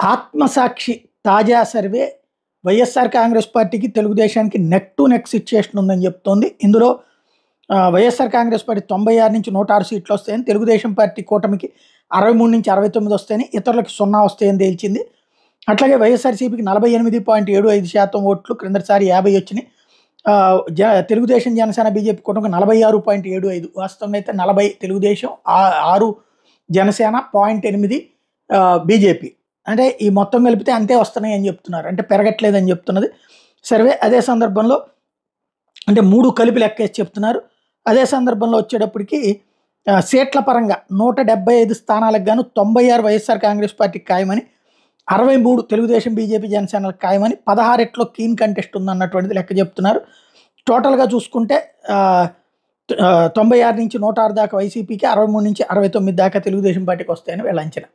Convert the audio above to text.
ఆత్మసాక్షి తాజా సర్వే వైఎస్ఆర్ కాంగ్రెస్ పార్టీకి తెలుగుదేశానికి నెక్ టు నెక్ సిచ్యుయేషన్ ఉందని చెప్తోంది. ఇందులో వైఎస్ఆర్ కాంగ్రెస్ పార్టీ 96 నుంచి 106 సీట్లు వస్తాయని, తెలుగుదేశం పార్టీ కూటమికి 63 నుంచి 69 వస్తాయని, ఇతరులకు 0 వస్తాయని తేల్చింది. అట్లాగే వైఎస్ఆర్సీపీకి 48.75% ఓట్లు, క్రిందటిసారి 50 వచ్చినాయి. తెలుగుదేశం జనసేన బీజేపీ కూటమికి 46.75, వాస్తవంగా అయితే 40 తెలుగుదేశం, 6 జనసేన, 0.8 బీజేపీ. అంటే ఈ మొత్తం కలిపితే అంతే వస్తున్నాయి అని చెప్తున్నారు, అంటే పెరగట్లేదని చెప్తున్నది సర్వే. అదే సందర్భంలో అంటే 3 కలిపి లెక్కేసి చెప్తున్నారు. అదే సందర్భంలో వచ్చేటప్పటికి సీట్ల పరంగా 175 స్థానాలకు గాను 96 వైఎస్ఆర్ కాంగ్రెస్ పార్టీకి ఖాయమని, 63 తెలుగుదేశం బీజేపీ జనసేనలకు ఖాయమని, 16 క్లీన్ కంటెస్ట్ ఉందన్నటువంటిది లెక్క చెప్తున్నారు. టోటల్గా చూసుకుంటే 96 నుంచి 106 దాకా వైసీపీకి, 63 నుంచి 69 దాకా తెలుగుదేశం పార్టీకి వస్తాయని వీళ్ళ అంచనా.